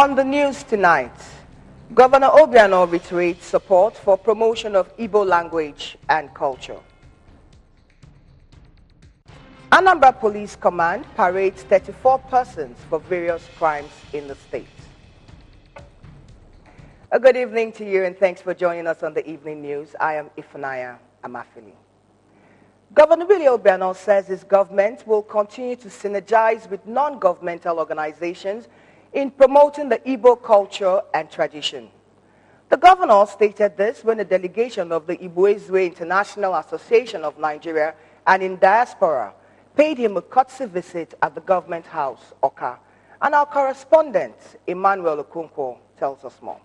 On the news tonight, Governor Obiano reiterates support for promotion of Igbo language and culture. Anambra Police Command parades 34 persons for various crimes in the state. A good evening to you and thanks for joining us on the evening news. I am Ifunanya Amafili. Governor Willie Obiano says his government will continue to synergize with non-governmental organizations in promoting the Igbo culture and tradition. The governor stated this when a delegation of the Igbo International Association of Nigeria and in diaspora paid him a courtesy visit at the government house, Oka. And our correspondent, Emmanuel Okonkwo, tells us more.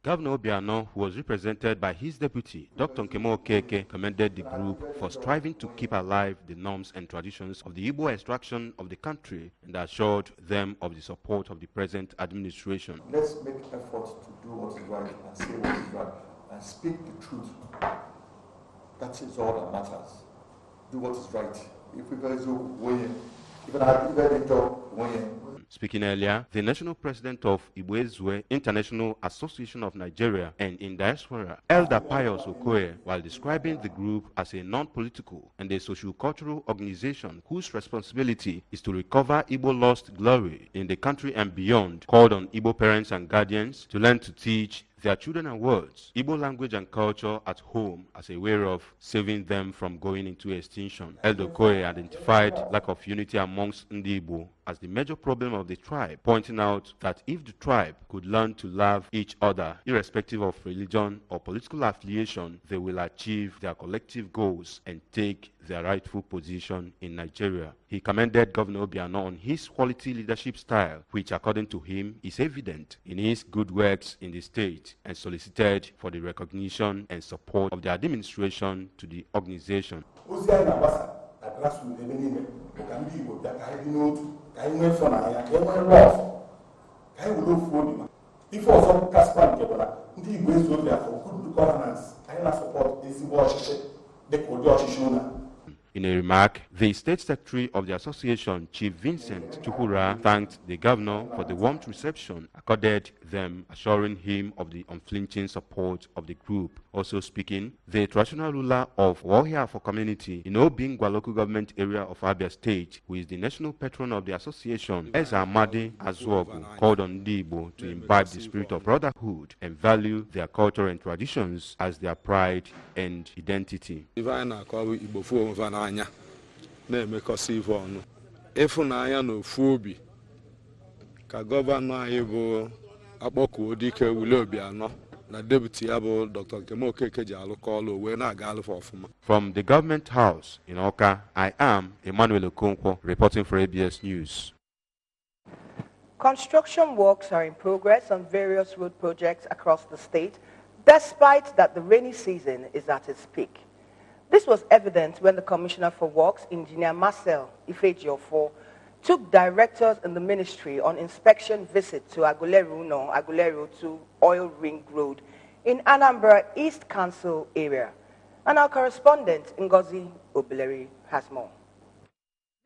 Governor Obiano, who was represented by his deputy, Dr. Nkemo Okeke, commended the group for striving to keep alive the norms and traditions of the Igbo extraction of the country and assured them of the support of the present administration. Let's make effort to do what is right and say what is right and speak the truth. That is all that matters. Do what is right. If we guys do win, even if win. Speaking earlier, the national president of Igbo International Association of Nigeria and in diaspora, Elder Pius Okoye, while describing the group as a non-political and a socio-cultural organization whose responsibility is to recover Igbo lost glory in the country and beyond, called on Igbo parents and guardians to learn to teach their children and words, Igbo language and culture at home as a way of saving them from going into extinction. Elder Okoye identified lack of unity amongst Ndi Igbo as the major problem of the tribe, pointing out that if the tribe could learn to love each other, irrespective of religion or political affiliation, they will achieve their collective goals and take their rightful position in Nigeria. He commended Governor Obiano on his quality leadership style, which according to him is evident in his good works in the state, and solicited for the recognition and support of the administration to the organization. In a remark, the State Secretary of the Association, Chief Vincent Chukwura, thanked the governor for the warm reception accorded them, assuring him of the unflinching support of the group. Also speaking, the traditional ruler of Wahiafo community in Obingwa local government area of Abia State, who is the national patron of the association, Eza Amadi Azuogu, called on Ndi Igbo to imbibe the spirit of brotherhood and value their culture and traditions as their pride and identity. Na-emekosi ife ọnụ ịfụnanya na ofu obi ka gọvanọ anyị bụ akpọkuo dike Willie Obiano na deputy ya bụ Dr. Nkemo Okeke ji alụkọ ọlụ wee na-aga alụfọ ọfụma. From the government house in Oka, I am Emmanuel Okonkwo reporting for ABS News. Construction works are in progress on various road projects across the state, despite that the rainy season is at its peak. This was evident when the Commissioner for Works, Engineer Marcel Ifejiofo, took directors in the ministry on inspection visit to Agulero to Oil Ring Road in Anambra East Council area. And our correspondent, Ngozi Obileri, has more.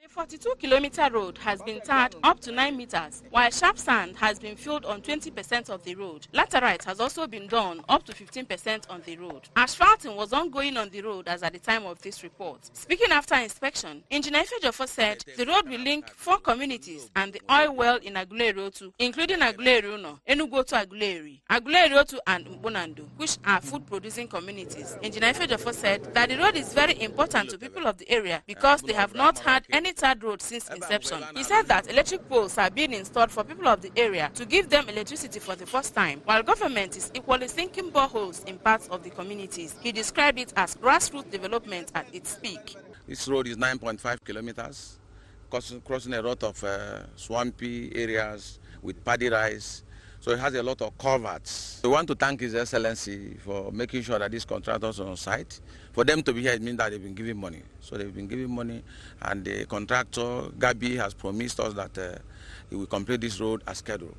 The 42-kilometer road has been tarred up to 9 meters, while sharp sand has been filled on 20% of the road. Laterite has also been done up to 15% on the road. Asphalting was ongoing on the road as at the time of this report. Speaking after inspection, Engineer Ifejiofo said the road will link 4 communities and the oil well in Agulero to, including Agulero, Enugu to Agulero to and Mbonando, which are food-producing communities. Engineer Ifejiofo said that the road is very important to people of the area because they have not had any third road since inception. He said that electric poles are being installed for people of the area to give them electricity for the first time, while government is equally sinking boreholes in parts of the communities. He described it as grassroots development at its peak. This road is 9.5 kilometers, crossing a lot of swampy areas with paddy rice. So it has a lot of culverts. We want to thank His Excellency for making sure that these contractors are on site. For them to be here, it means that they've been giving money. So they've been giving money, and the contractor, Gabi, has promised us that he will complete this road as scheduled.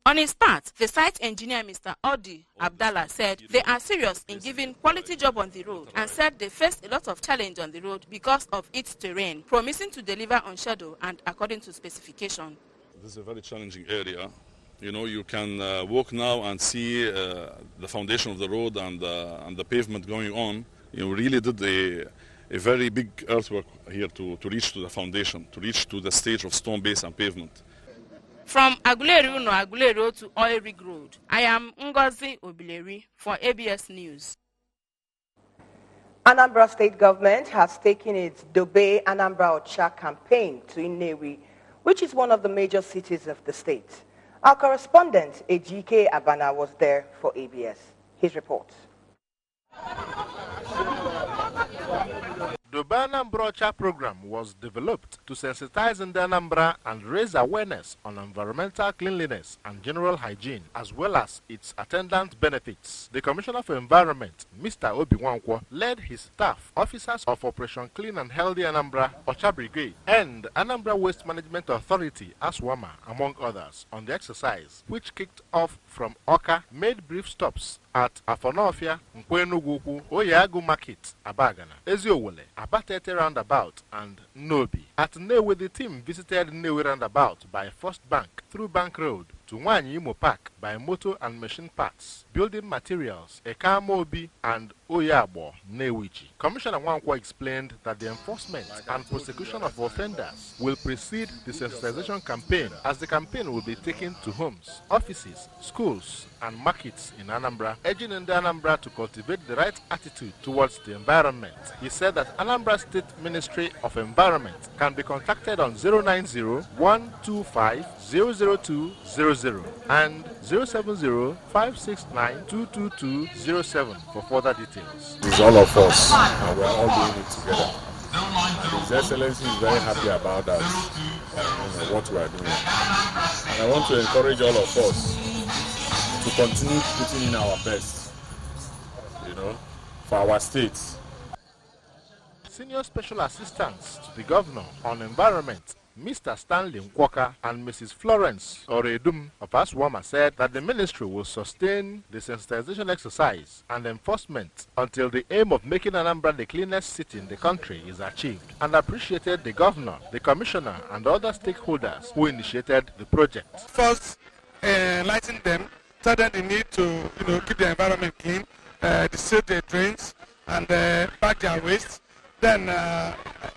On his part, the site engineer, Mr. Odi Abdallah, said they are serious in giving quality job on the road and said they faced a lot of challenge on the road because of its terrain, promising to deliver on schedule and according to specification. This is a very challenging area. You know, you can walk now and see the foundation of the road and the pavement going on. You really did a very big earthwork here to reach to the foundation, to reach to the stage of stone base and pavement. From Aguleri to Oil Rig Road, I am Ngozi Obileri for ABS News. Anambra state government has taken its Dobe Anambra Ocha campaign to Nnewi, which is one of the major cities of the state. Our correspondent, Ejike Abana, was there for ABS. His report. The Anambra Ocha program was developed to sensitize in the Anambra and raise awareness on environmental cleanliness and general hygiene, as well as its attendant benefits. The Commissioner for Environment, Mr. Obi Wankwo, led his staff, officers of Operation Clean and Healthy Anambra Ocha Brigade, and Anambra Waste Management Authority, ASWAMA, among others, on the exercise, which kicked off from Oka, made brief stops at Afonofia, Nkwenugwu, Oyagu Market, Abagana, Eziowole, Abatete Roundabout, and Nobi. At Nnewi, the team visited Nnewi Roundabout by First Bank through Bank Road to Nwanyi Imo Park by motor and machine parts, building materials, Ekamobi, and Oyabo, Nnewichi. Commissioner Wankwo explained that the enforcement and prosecution of offenders will precede the sensitization campaign, as the campaign will be taken to homes, offices, schools, and markets in Anambra, urging in the Anambra to cultivate the right attitude towards the environment. He said that Anambra State Ministry of Environment can be contacted on 090-125-00200 and 070-569-22207 for further details. It's all of us, and we're all doing it together. His Excellency is very happy about that, what we are doing. And I want to encourage all of us to continue putting in our best, for our states. Senior Special Assistants to the Governor on Environment, Mr. Stanley Nkwoka and Mrs. Florence Oredum of Aswama, said that the ministry will sustain the sensitization exercise and enforcement until the aim of making Anambra the cleanest city in the country is achieved, and appreciated the Governor, the Commissioner, and other stakeholders who initiated the project. First, enlighten them, tell them they need to keep the environment clean, seal their drains, and pack their waste. Then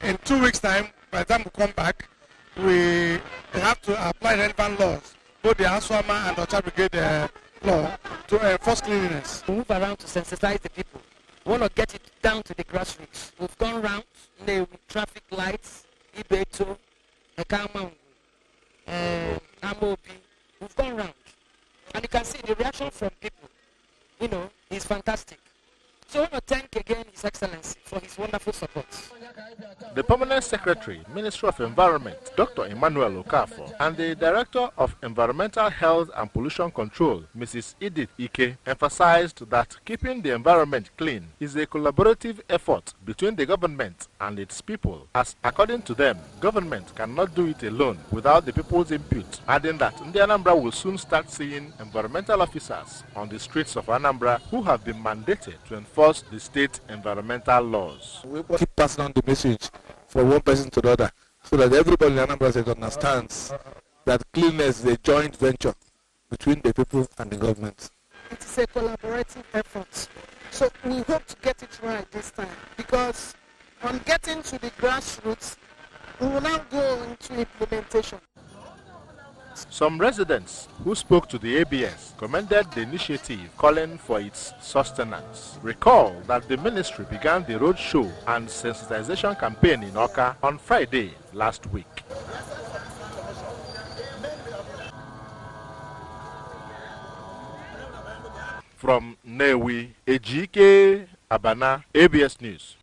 in 2 weeks' time, by the time we come back, we have to apply relevant laws, both the Aswama and Ocha Brigade law, to enforce cleanliness. We move around to sensitize the people. We want to get it down to the grassroots. We've gone around with traffic lights, Ibeto, Ekama, Amobi. We've gone around. And you can see the reaction from people, is fantastic. So I want to thank again His Excellency for his wonderful support. The Permanent Secretary, Ministry of Environment, Dr. Emmanuel Okafor, and the Director of Environmental Health and Pollution Control, Mrs. Edith Ike, emphasized that keeping the environment clean is a collaborative effort between the government and its people, as according to them, government cannot do it alone without the people's input, adding that the Anambra will soon start seeing environmental officers on the streets of Anambra who have been mandated to enforce the state environmental laws. We keep passing on the message from one person to the other, so that everybody in Anambra State understands that cleanliness is a joint venture between the people and the government. It is a collaborative effort. So we hope to get it right this time, because on getting to the grassroots, we will now go into implementation. Some residents who spoke to the ABS commended the initiative, calling for its sustenance. Recall that the ministry began the road show and sensitization campaign in Oka on Friday last week. From Nnewi, Ejike Abana, ABS News.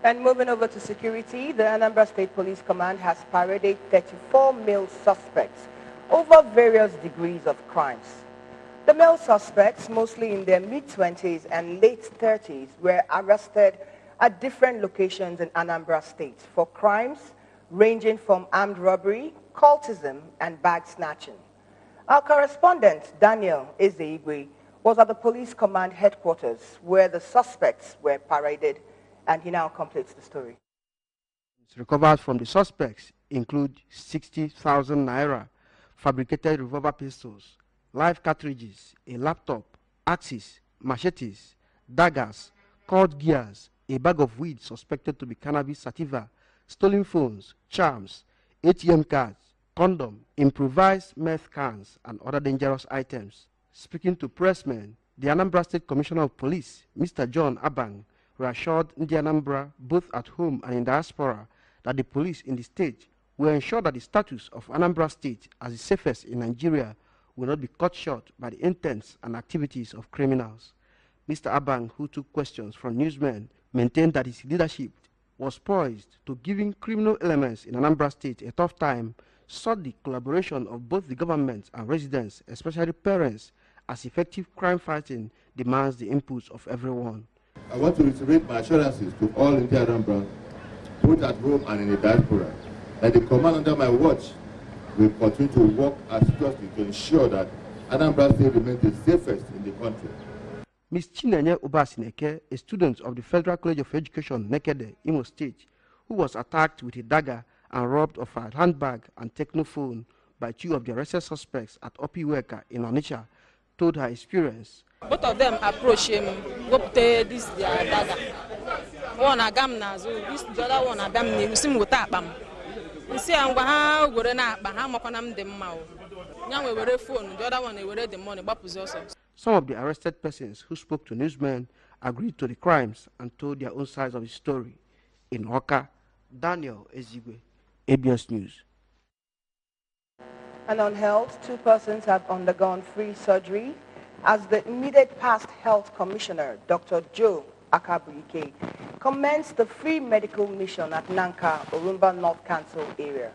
And moving over to security, the Anambra State Police Command has paraded 34 male suspects over various degrees of crimes. The male suspects, mostly in their mid-20s and late 30s, were arrested at different locations in Anambra State for crimes ranging from armed robbery, cultism, and bag snatching. Our correspondent, Daniel Ezeigwe, was at the Police Command headquarters where the suspects were paraded, and he now completes the story. Recovered from the suspects include 60,000 naira, fabricated revolver pistols, live cartridges, a laptop, axes, machetes, daggers, cord gears, a bag of weed suspected to be cannabis sativa, stolen phones, charms, ATM cards, condom, improvised meth cans, and other dangerous items. Speaking to pressmen, the Anambra State Commissioner of Police, Mr. John Abang, reassured the Anambra, both at home and in diaspora, that the police in the state will ensure that the status of Anambra State as the safest in Nigeria will not be cut short by the intents and activities of criminals. Mr. Abang, who took questions from newsmen, maintained that his leadership was poised to giving criminal elements in Anambra State a tough time, sought the collaboration of both the government and residents, especially parents, as effective crime fighting demands the inputs of everyone. I want to reiterate my assurances to all in the Anambra, both at home and in the diaspora, that the command under my watch will continue to work assiduously to ensure that Anambra State remains the safest in the country. Ms. Chinenye Ubasineke, a student of the Federal College of Education, Nekede, Imo State, who was attacked with a dagger and robbed of her handbag and technophone by two of the arrested suspects at Opiweka in Onitsha, told her experience. Both of them approached him, go take this their dagger. One agam nazo, this the other one agam ne, usim wutabam. Nsi angwa ha gore na akpa ha makwana m dem ma o. Nya we were phone, the other one we were the money gbapuzi also. Some of the arrested persons who spoke to newsmen agreed to the crimes and told their own sides of the story. In Oka, Daniel Ezigwe, ABS News. And on health, 2 persons have undergone free surgery as the immediate past health commissioner, Dr. Joe Akabuike, commenced the free medical mission at Nanka, Orumba North Council area.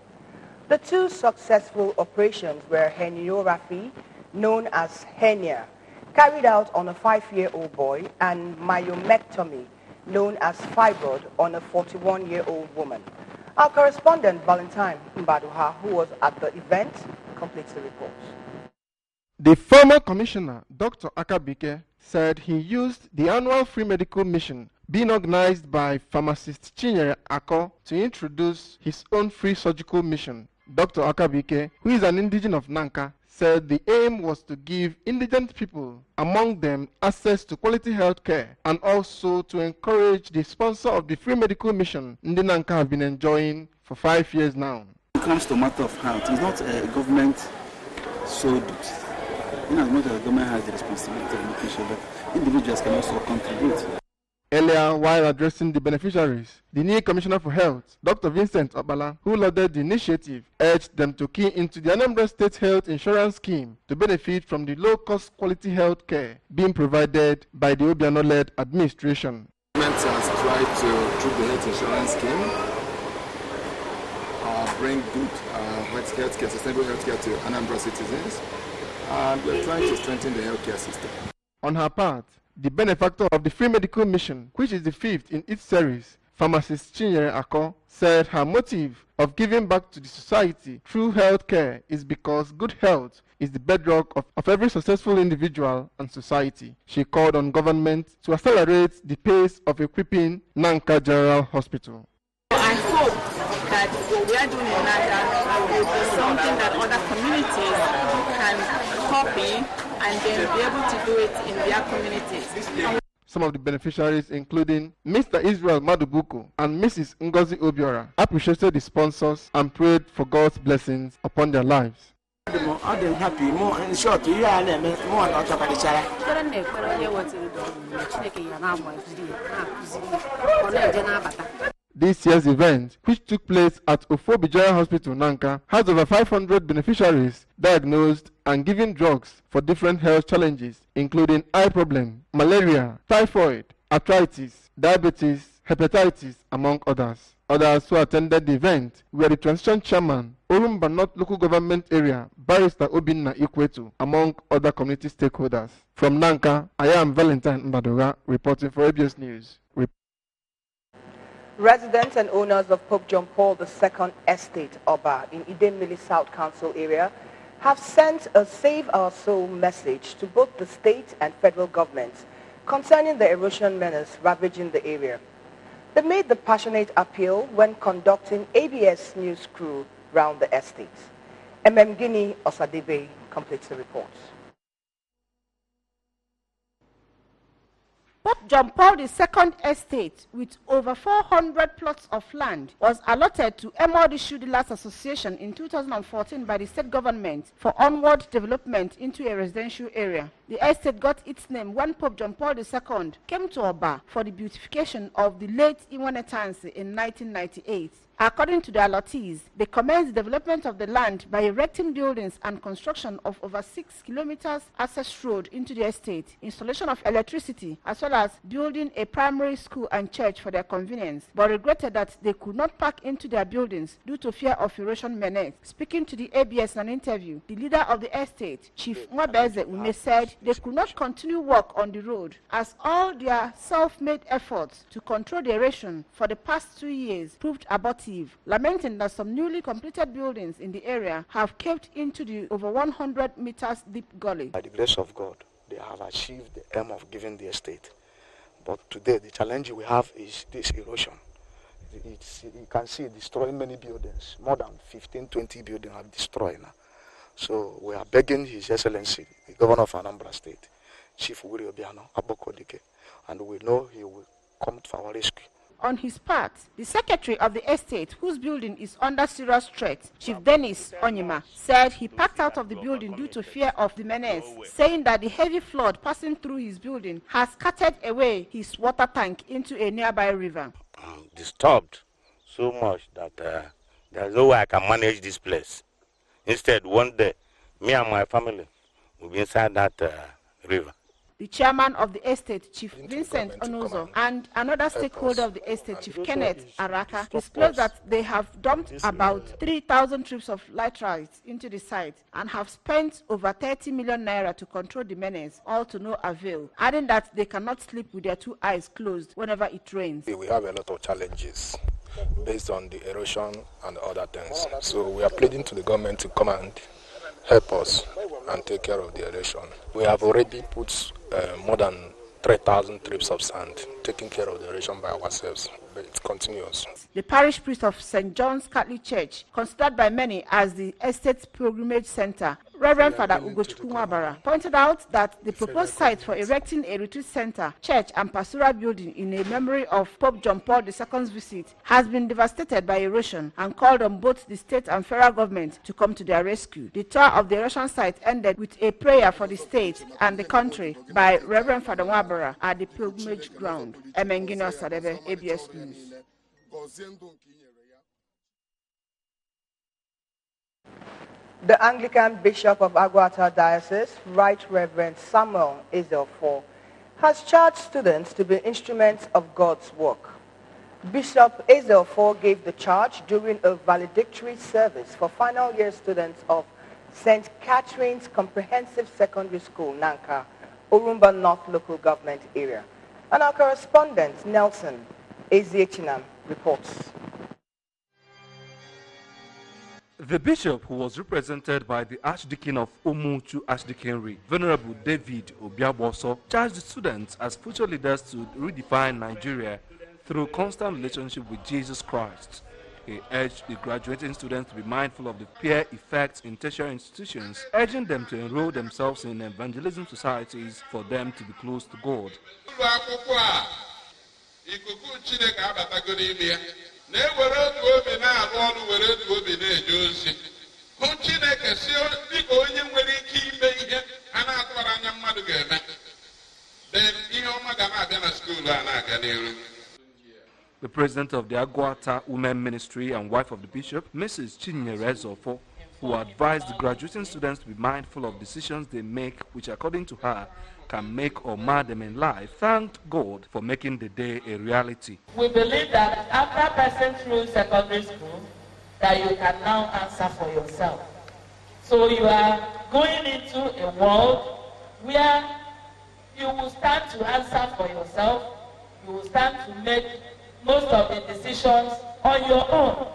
The 2 successful operations were herniorrhaphy, known as hernia, carried out on a 5-year-old boy, and myomectomy, known as fibroid, on a 41-year-old woman. Our correspondent, Valentine Mbaduha, who was at the event, completes the report. The former commissioner, Dr. Akabike, said he used the annual free medical mission being organized by pharmacist Chinyere Ako to introduce his own free surgical mission. Dr. Akabike, who is an indigenous of Nanka, said the aim was to give indigent people, among them, access to quality health care, and also to encourage the sponsor of the free medical mission Ndi Nanka have been enjoying for 5 years now. When it comes to matter of health, it's not a government sold it. In as much as the government has the responsibility of making sure that individuals can also contribute. Earlier, while addressing the beneficiaries, the new Commissioner for Health, Dr. Vincent Obala, who lauded the initiative, urged them to key into the Anambra State Health Insurance Scheme to benefit from the low-cost quality health care being provided by the Obiano-led administration. The government has tried to, through the health insurance scheme, bring good healthcare, sustainable healthcare to Anambra citizens, and we're trying to strengthen the healthcare system. On her part, the benefactor of the free medical mission, which is the 5th in its series, pharmacist Chinyere Ako, said her motive of giving back to the society through health care is because good health is the bedrock of every successful individual and society. She called on government to accelerate the pace of equipping Nanka General Hospital. I hope that what we are doing in Nanka will be something that other communities can copy and then be able to do it in their communities. Some of the beneficiaries, including Mr. Israel Madubuku and Mrs. Ngozi Obiora, appreciated the sponsors and prayed for God's blessings upon their lives. This year's event, which took place at Ofobijaya Hospital, Nanka, has over 500 beneficiaries diagnosed and given drugs for different health challenges, including eye problem, malaria, typhoid, arthritis, diabetes, hepatitis, among others. Others who attended the event were the transition chairman, Orumba North Local Government Area, Barrister Obinna Ikwetu, among other community stakeholders. From Nanka, I am Valentine Mbadoga, reporting for ABS News. Residents and owners of Pope John Paul II Estate, Oba, in Idemili South Council area, have sent a Save Our Soul message to both the state and federal governments concerning the erosion menace ravaging the area. They made the passionate appeal when conducting ABS News crew round the estate. Guinea Osadebe completes the report. Pope John Paul II Estate, with over 400 plots of land, was allotted to Emodi Shudilas Association in 2014 by the state government for onward development into a residential area. The estate got its name when Pope John Paul II came to Oba for the beautification of the late Iwanetansi in 1998. According to the allottees, they commenced the development of the land by erecting buildings and construction of over 6 kilometers access road into the estate, installation of electricity, as well as building a primary school and church for their convenience, but regretted that they could not park into their buildings due to fear of erosion menace. Speaking to the ABS in an interview, the leader of the estate, Chief Mwabeze Ume, said they could not continue work on the road as all their self-made efforts to control the erosion for the past 2 years proved abortive, lamenting that some newly completed buildings in the area have caved into the over 100 meters deep gully. By the grace of God, they have achieved the aim of giving the estate. But today, the challenge we have is this erosion. You can see it destroying many buildings. More than 15, 20 buildings have destroyed now. So we are begging His Excellency, the Governor of Anambra State, Chief Willie Obiano Abokodike, and we know he will come to our rescue. On his part, the secretary of the estate, whose building is under serious threat, Chief Dennis Onyema, said he packed out of the building due to fear of the menace, saying that the heavy flood passing through his building has carted away his water tank into a nearby river. I'm disturbed so much that there's no way I can manage this place. Instead, one day, me and my family will be inside that river. The chairman of the estate, Chief Vincent Onozo, and another stakeholder of the estate, Chief Kenneth Araka, disclosed that they have dumped about 3,000 trips of laterites into the site and have spent over 30 million naira to control the menace, all to no avail, adding that they cannot sleep with their 2 eyes closed whenever it rains. We have a lot of challenges based on the erosion and other things. So we are pleading to the government to come and help us and take care of the erosion. We have already put more than 3,000 trips of sand, taking care of the erosion by ourselves, but it continues. The parish priest of St. John's Catholic Church, considered by many as the estate's pilgrimage center, Reverend Father Ugochukwu Nwabara, pointed out that the proposed site for erecting a retreat center, church and pastoral building in a memory of Pope John Paul II's visit has been devastated by erosion and called on both the state and federal government to come to their rescue. The tour of the erosion site ended with a prayer for the state and the country by Reverend Father Nwabara at the pilgrimage ground. Emengino Sadebe, ABS News. The Anglican Bishop of Agwata Diocese, Right Reverend Samuel Ezelfor, has charged students to be instruments of God's work. Bishop Ezelfor gave the charge during a valedictory service for final year students of St. Catherine's Comprehensive Secondary School, Nanka, Orumba North Local Government Area. And our correspondent, Nelson Eziechinam, reports. The bishop, who was represented by the Archdeacon of Umuchu Archdeaconry, Venerable David Obiaboso, charged the students as future leaders to redefine Nigeria through constant relationship with Jesus Christ. He urged the graduating students to be mindful of the peer effects in tertiary institutions, urging them to enroll themselves in evangelism societies for them to be close to God. The president of the Agwata Women Ministry and wife of the bishop, Mrs. Chinyere Zofo, who advised the graduating students to be mindful of decisions they make, which according to her can make or mar them in life, thanked God for making the day a reality. We believe that after passing through secondary school, that you can now answer for yourself. So you are going into a world where you will start to answer for yourself, you will start to make most of the decisions on your own.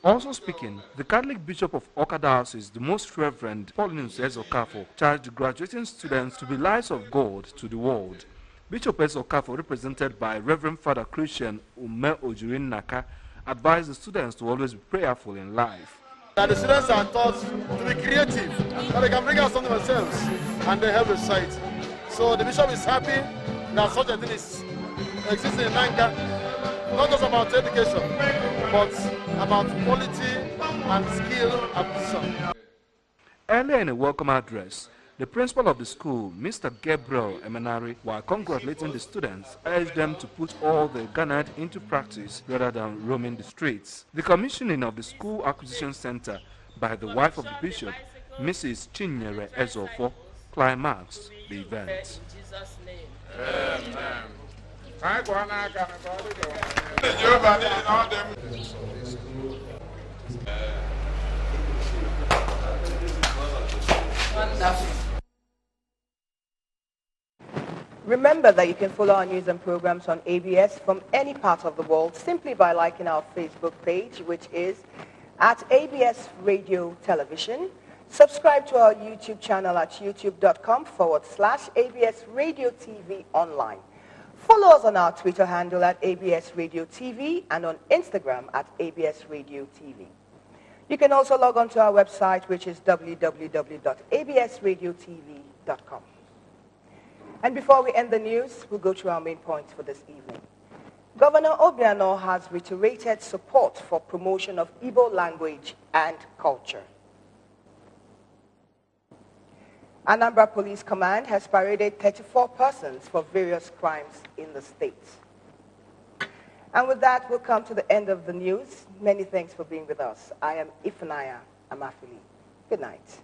Also speaking, the Catholic Bishop of Awka Diocese, the Most Reverend Paulinus Ezokafo, charged the graduating students to be lights of God to the world. Bishop Okafo, represented by Reverend Father Christian Ume Ojurin Naka, advised the students to always be prayerful in life. That the students are taught to be creative, that they can bring out something themselves, and they help the society. So the bishop is happy that such a thing is existing in Nanka, not just about education, but about quality and skill acquisition. Earlier in a welcome address, the principal of the school, Mr. Gabriel Emenari, while congratulating the students, urged them to put all they garnered into practice rather than roaming the streets. The commissioning of the School Acquisition Center by the wife of the bishop, Mrs. Chinyere Ezofo, climaxed the event. Remember that you can follow our news and programs on ABS from any part of the world simply by liking our Facebook page, which is at ABS Radio Television. Subscribe to our YouTube channel at youtube.com/ABS Radio TV Online. Follow us on our Twitter handle at ABS Radio TV and on Instagram at ABS Radio TV. You can also log on to our website, which is www.absradiotv.com. And before we end the news, we'll go through our main points for this evening. Governor Obiano has reiterated support for promotion of Igbo language and culture. Anambra Police Command has paraded 34 persons for various crimes in the state. And with that, we'll come to the end of the news. Many thanks for being with us. I am Ifunanya Amafili. Good night.